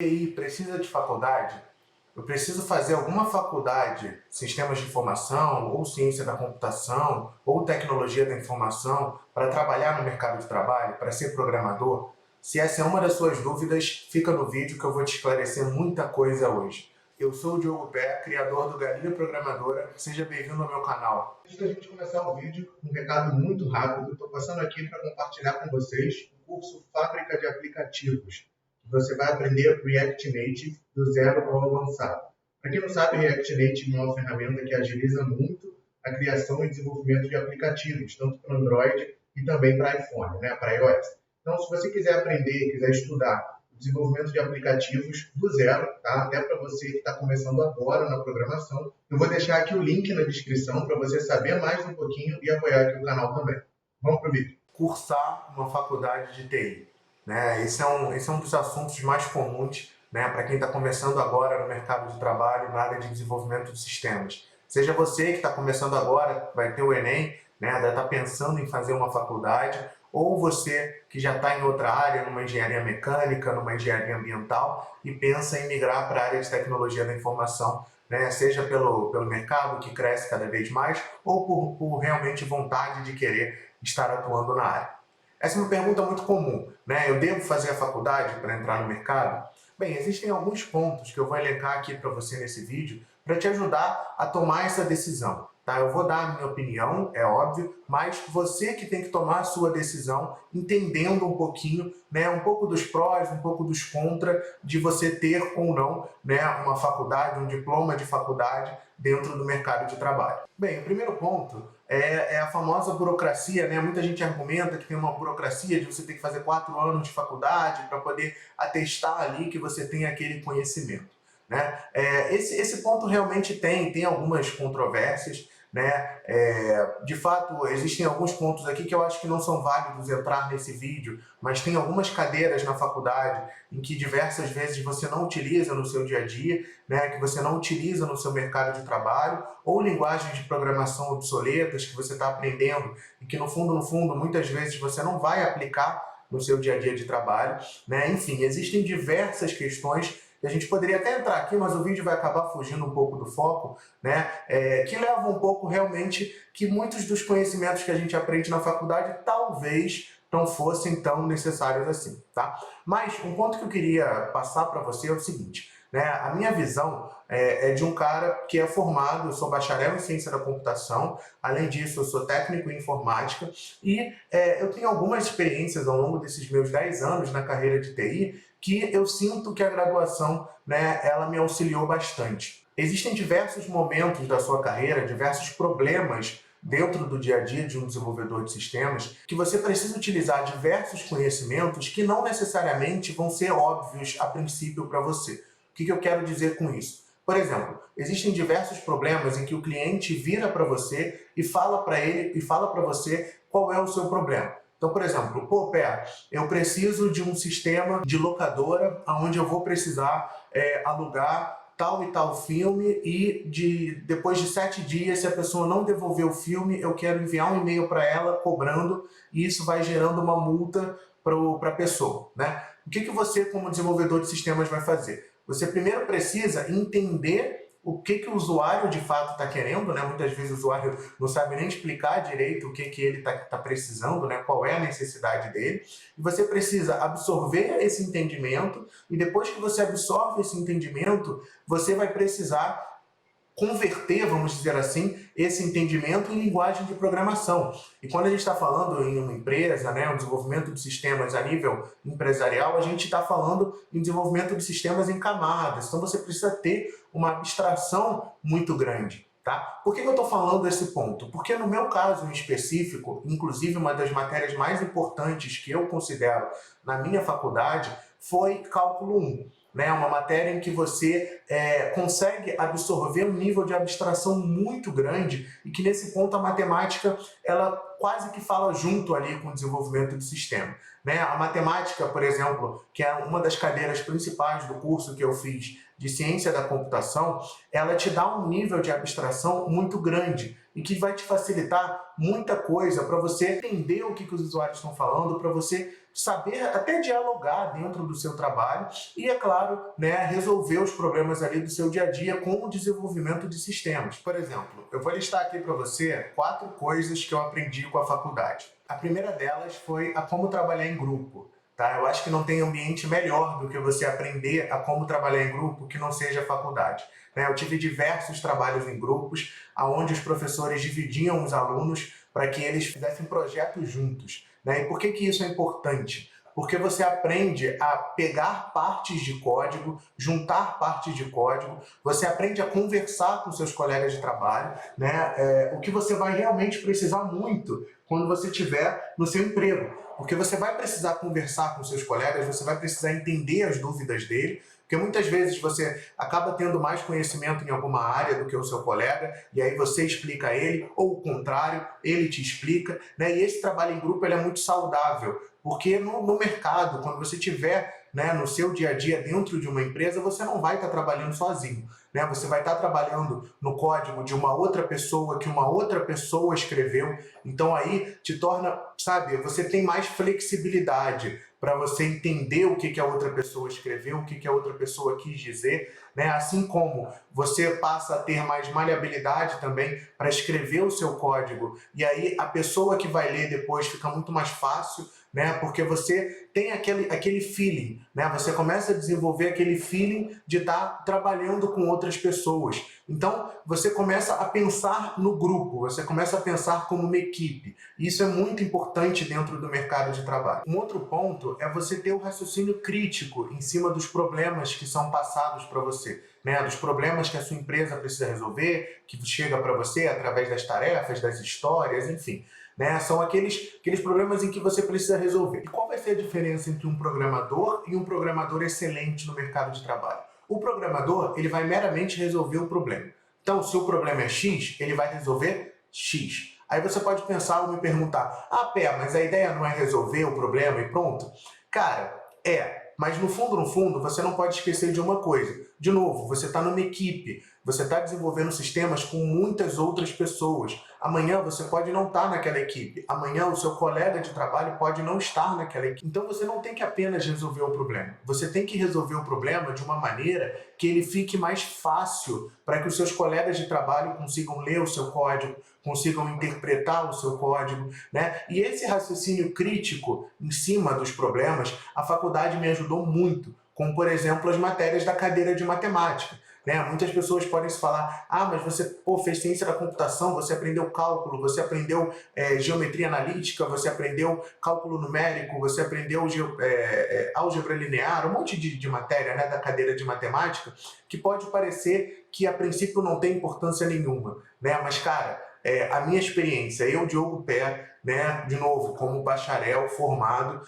TI precisa de faculdade? Eu preciso fazer alguma faculdade, sistemas de informação, ou ciência da computação, ou tecnologia da informação, para trabalhar no mercado de trabalho, para ser programador? Se essa é uma das suas dúvidas, fica no vídeo que eu vou te esclarecer muita coisa hoje. Eu sou o Diogo Pé, criador do Galinha Programadora. Seja bem-vindo ao meu canal. Antes da gente começar o vídeo, um recado muito rápido. Estou passando aqui para compartilhar com vocês o curso Fábrica de Aplicativos. Você vai aprender React Native do zero ao avançado. Para quem não sabe, React Native é uma ferramenta que agiliza muito a criação e desenvolvimento de aplicativos, tanto para Android e também para iPhone, para iOS. Então, se você quiser aprender, quiser estudar o desenvolvimento de aplicativos do zero, tá? Até para você que está começando agora na programação, eu vou deixar aqui o link na descrição para você saber mais um pouquinho e apoiar aqui o canal também. Vamos para o vídeo. Cursar uma faculdade de TI. Esse é um dos assuntos mais comuns, para quem está começando agora no mercado de trabalho, na área de desenvolvimento de sistemas. Seja você que está começando agora, vai ter o Enem, deve estar pensando em fazer uma faculdade, ou você que já está em outra área, numa engenharia mecânica, numa engenharia ambiental, e pensa em migrar para a área de tecnologia da informação, seja pelo mercado que cresce cada vez mais, ou por realmente vontade de querer estar atuando na área. Essa é uma pergunta muito comum, Eu devo fazer a faculdade para entrar no mercado? Bem, existem alguns pontos que eu vou elencar aqui para você nesse vídeo para te ajudar a tomar essa decisão, tá? Eu vou dar a minha opinião, é óbvio, mas você que tem que tomar a sua decisão entendendo um pouquinho, um pouco dos prós, um pouco dos contras de você ter ou não, uma faculdade, um diploma de faculdade dentro do mercado de trabalho. Bem, o primeiro ponto é a famosa burocracia, Muita gente argumenta que tem uma burocracia de você ter que fazer 4 anos de faculdade para poder atestar ali que você tem aquele conhecimento, Esse ponto realmente tem algumas controvérsias, de fato, existem alguns pontos aqui que eu acho que não são válidos entrar nesse vídeo, mas tem algumas cadeiras na faculdade em que diversas vezes você não utiliza no seu dia a dia, que você não utiliza no seu mercado de trabalho, ou linguagens de programação obsoletas que você está aprendendo e que no fundo, muitas vezes você não vai aplicar no seu dia a dia de trabalho, Enfim, existem diversas questões que a gente poderia até entrar aqui, mas o vídeo vai acabar fugindo um pouco do foco, que leva um pouco realmente que muitos dos conhecimentos que a gente aprende na faculdade talvez não fossem tão necessários assim, tá? Mas um ponto que eu queria passar para você é o seguinte, a minha visão é de um cara que é formado, eu sou bacharel em ciência da computação, além disso eu sou técnico em informática e eu tenho algumas experiências ao longo desses meus 10 anos na carreira de TI que eu sinto que a graduação, ela me auxiliou bastante. Existem diversos momentos da sua carreira, diversos problemas dentro do dia a dia de um desenvolvedor de sistemas, que você precisa utilizar diversos conhecimentos que não necessariamente vão ser óbvios a princípio para você. O que eu quero dizer com isso? Por exemplo, existem diversos problemas em que o cliente vira para você e fala para você qual é o seu problema. Então, por exemplo, Pé, eu preciso de um sistema de locadora onde eu vou precisar alugar tal e tal filme e depois de 7 dias, se a pessoa não devolver o filme, eu quero enviar um e-mail para ela cobrando e isso vai gerando uma multa para a pessoa, O que você, como desenvolvedor de sistemas, vai fazer? Você primeiro precisa entender o que o usuário de fato está querendo, Muitas vezes o usuário não sabe nem explicar direito o que ele está precisando, qual é a necessidade dele. E você precisa absorver esse entendimento e depois que você absorve esse entendimento, você vai precisar converter, vamos dizer assim, esse entendimento em linguagem de programação. E quando a gente está falando em uma empresa, um desenvolvimento de sistemas a nível empresarial, a gente está falando em desenvolvimento de sistemas em camadas. Então você precisa ter uma abstração muito grande. Tá? Por que eu estou falando esse ponto? Porque no meu caso em específico, inclusive uma das matérias mais importantes que eu considero na minha faculdade foi Cálculo 1. Uma matéria em que você consegue absorver um nível de abstração muito grande e que nesse ponto a matemática ela quase que fala junto ali com o desenvolvimento do sistema. A matemática, por exemplo, que é uma das cadeiras principais do curso que eu fiz de ciência da computação, ela te dá um nível de abstração muito grande e que vai te facilitar muita coisa para você entender o que os usuários estão falando, para você saber até dialogar dentro do seu trabalho e, é claro, né, resolver os problemas ali do seu dia a dia com o desenvolvimento de sistemas. Por exemplo, eu vou listar aqui para você 4 coisas que eu aprendi com a faculdade. A primeira delas foi a como trabalhar em grupo. Tá? Eu acho que não tem ambiente melhor do que você aprender a como trabalhar em grupo que não seja a faculdade. Né? Eu tive diversos trabalhos em grupos, onde os professores dividiam os alunos para que eles fizessem projetos juntos. Né? E por que isso é importante? Porque você aprende a pegar partes de código, juntar partes de código, você aprende a conversar com seus colegas de trabalho, né? O que você vai realmente precisar muito quando você estiver no seu emprego. Porque você vai precisar conversar com seus colegas, você vai precisar entender as dúvidas dele, porque muitas vezes você acaba tendo mais conhecimento em alguma área do que o seu colega, e aí você explica a ele, ou o contrário, ele te explica, né? E esse trabalho em grupo ele é muito saudável, porque no mercado, quando você tiver, né, no seu dia a dia dentro de uma empresa, você não vai estar trabalhando sozinho. Né? Você vai estar trabalhando no código de uma outra pessoa, que uma outra pessoa escreveu. Então aí te torna, sabe, você tem mais flexibilidade para você entender o que a outra pessoa escreveu, o que a outra pessoa quis dizer, né? Assim como você passa a ter mais maleabilidade também para escrever o seu código, e aí a pessoa que vai ler depois fica muito mais fácil, né? Porque você tem aquele feeling, né? Você começa a desenvolver aquele feeling de estar trabalhando com outras pessoas. Então, você começa a pensar no grupo, você começa a pensar como uma equipe. Isso é muito importante dentro do mercado de trabalho. Um outro ponto é você ter o raciocínio crítico em cima dos problemas que são passados para você, né? Dos problemas que a sua empresa precisa resolver, que chega para você através das tarefas, das histórias, enfim. Né? São aqueles problemas em que você precisa resolver. E qual vai ser a diferença entre um programador e um programador excelente no mercado de trabalho? O programador, ele vai meramente resolver o problema. Então, se o problema é X, ele vai resolver X. Aí você pode pensar ou me perguntar, Pé, mas a ideia não é resolver o problema e pronto? Cara, mas no fundo, você não pode esquecer de uma coisa. De novo, você está numa equipe, você está desenvolvendo sistemas com muitas outras pessoas. Amanhã você pode não estar naquela equipe. Amanhã o seu colega de trabalho pode não estar naquela equipe. Então você não tem que apenas resolver o problema. Você tem que resolver o problema de uma maneira que ele fique mais fácil para que os seus colegas de trabalho consigam ler o seu código, consigam interpretar o seu código, né? E esse raciocínio crítico em cima dos problemas, a faculdade me ajudou muito, como, por exemplo, as matérias da cadeira de matemática. Né? Muitas pessoas podem se falar, mas você fez ciência da computação, você aprendeu cálculo, você aprendeu geometria analítica, você aprendeu cálculo numérico, você aprendeu álgebra linear, um monte de matéria, né, da cadeira de matemática, que pode parecer que a princípio não tem importância nenhuma. Né? Mas, cara, a minha experiência, eu, Diogo Pé, né, de novo, como bacharel formado,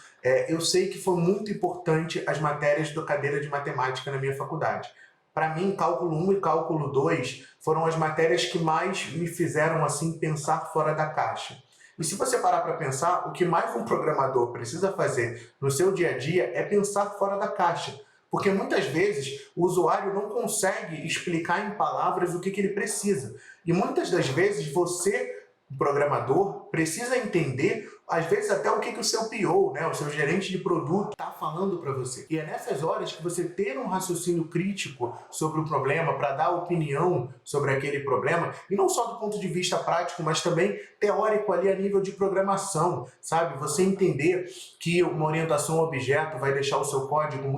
eu sei que foi muito importante as matérias da cadeira de matemática na minha faculdade. Para mim, cálculo 1 e cálculo 2 foram as matérias que mais me fizeram assim pensar fora da caixa. E se você parar para pensar, o que mais um programador precisa fazer no seu dia a dia é pensar fora da caixa. Porque muitas vezes o usuário não consegue explicar em palavras o que ele precisa. E muitas das vezes você, programador, precisa entender, às vezes até o que o seu PO, né, o seu gerente de produto, está falando para você. E é nessas horas que você ter um raciocínio crítico sobre o problema, para dar opinião sobre aquele problema, e não só do ponto de vista prático, mas também teórico ali a nível de programação, sabe? Você entender que uma orientação a objeto vai deixar o seu código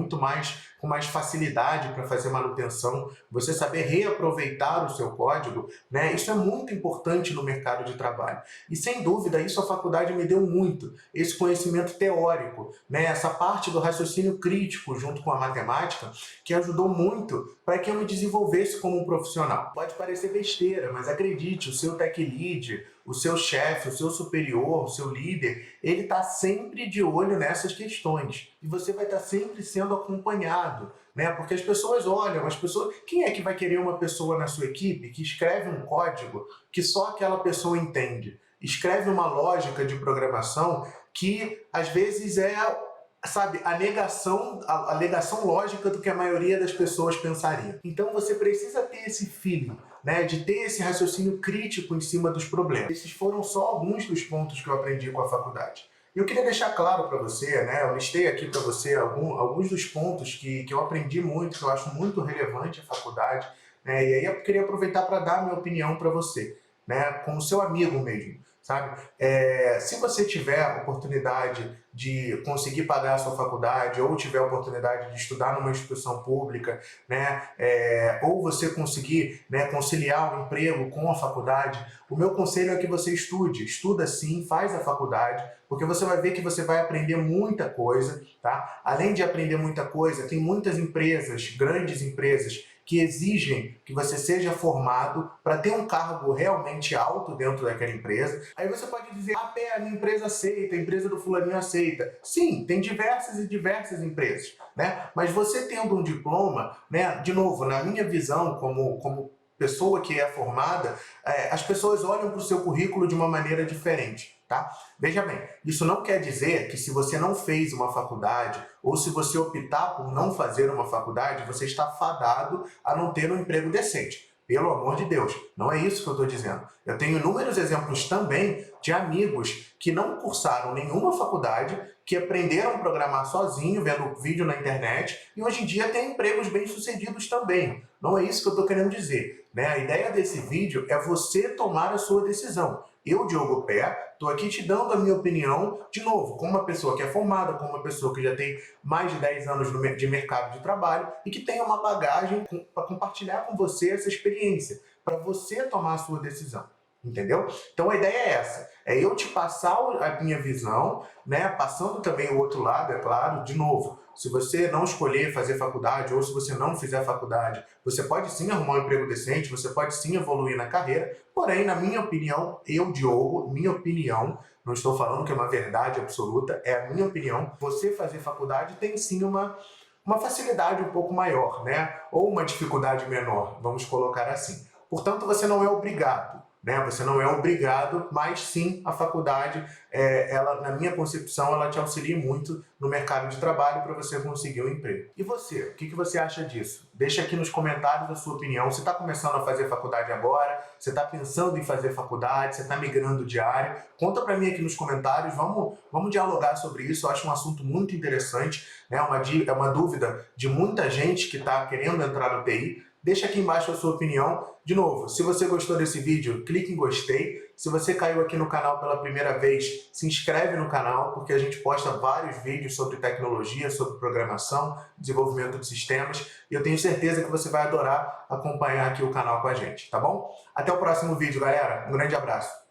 com mais facilidade para fazer manutenção, você saber reaproveitar o seu código, né? Isso é muito importante no mercado de trabalho. E sem dúvida, isso a faculdade me deu muito, esse conhecimento teórico, né? Essa parte do raciocínio crítico junto com a matemática, que ajudou muito para que eu me desenvolvesse como um profissional. Pode parecer besteira, mas acredite, o seu tech lead, o seu chefe, o seu superior, o seu líder, ele está sempre de olho nessas questões. E você vai estar sempre sendo acompanhado, né? Porque as pessoas olham, quem é que vai querer uma pessoa na sua equipe que escreve um código que só aquela pessoa entende? Escreve uma lógica de programação que às vezes sabe, a negação lógica do que a maioria das pessoas pensaria. Então você precisa ter esse feeling, né, de ter esse raciocínio crítico em cima dos problemas. Esses foram só alguns dos pontos que eu aprendi com a faculdade. E eu queria deixar claro para você, né, eu listei aqui para você alguns dos pontos que eu aprendi muito, que eu acho muito relevante a faculdade, né, e aí eu queria aproveitar para dar a minha opinião para você, né, como seu amigo mesmo, sabe? Se você tiver a oportunidade de conseguir pagar a sua faculdade ou tiver a oportunidade de estudar numa instituição pública, né, ou você conseguir, né, conciliar o emprego com a faculdade, o meu conselho é que você estuda sim, faz a faculdade, porque você vai ver que você vai aprender muita coisa, tá? Além de aprender muita coisa, tem muitas empresas, grandes empresas, que exigem que você seja formado para ter um cargo realmente alto dentro daquela empresa. Aí você pode dizer, a minha empresa aceita, a empresa do fulaninho aceita. Sim, tem diversas e diversas empresas, né? Mas você tendo um diploma, né, de novo, na minha visão como pessoa que é formada, as pessoas olham para o seu currículo de uma maneira diferente. Tá? Veja bem, isso não quer dizer que se você não fez uma faculdade ou se você optar por não fazer uma faculdade, você está fadado a não ter um emprego decente. Pelo amor de Deus, não é isso que eu estou dizendo. Eu tenho inúmeros exemplos também de amigos que não cursaram nenhuma faculdade, que aprenderam a programar sozinho, vendo vídeo na internet, e hoje em dia têm empregos bem-sucedidos também. Não é isso que eu estou querendo dizer, né? A ideia desse vídeo é você tomar a sua decisão. Eu, Diogo Pé, estou aqui te dando a minha opinião, de novo, como uma pessoa que é formada, como uma pessoa que já tem mais de 10 anos de mercado de trabalho e que tem uma bagagem para compartilhar com você essa experiência, para você tomar a sua decisão. Entendeu? Então a ideia é essa, é eu te passar a minha visão, né? Passando também o outro lado, é claro, de novo, se você não escolher fazer faculdade ou se você não fizer faculdade, você pode sim arrumar um emprego decente, você pode sim evoluir na carreira, porém, na minha opinião, eu, Diogo, minha opinião, não estou falando que é uma verdade absoluta, é a minha opinião, você fazer faculdade tem sim uma facilidade um pouco maior, né? Ou uma dificuldade menor, vamos colocar assim. Portanto, você não é obrigado. Né? Você não é obrigado, mas sim a faculdade, ela, na minha concepção, ela te auxilia muito no mercado de trabalho para você conseguir um emprego. E você, o que você acha disso? Deixa aqui nos comentários a sua opinião. Você está começando a fazer faculdade agora? Você está pensando em fazer faculdade? Você está migrando de área? Conta para mim aqui nos comentários, vamos dialogar sobre isso. Eu acho um assunto muito interessante, né? É uma dúvida de muita gente que está querendo entrar no TI. Deixa aqui embaixo a sua opinião. De novo, se você gostou desse vídeo, clique em gostei. Se você caiu aqui no canal pela primeira vez, se inscreve no canal, porque a gente posta vários vídeos sobre tecnologia, sobre programação, desenvolvimento de sistemas, e eu tenho certeza que você vai adorar acompanhar aqui o canal com a gente, tá bom? Até o próximo vídeo, galera. Um grande abraço.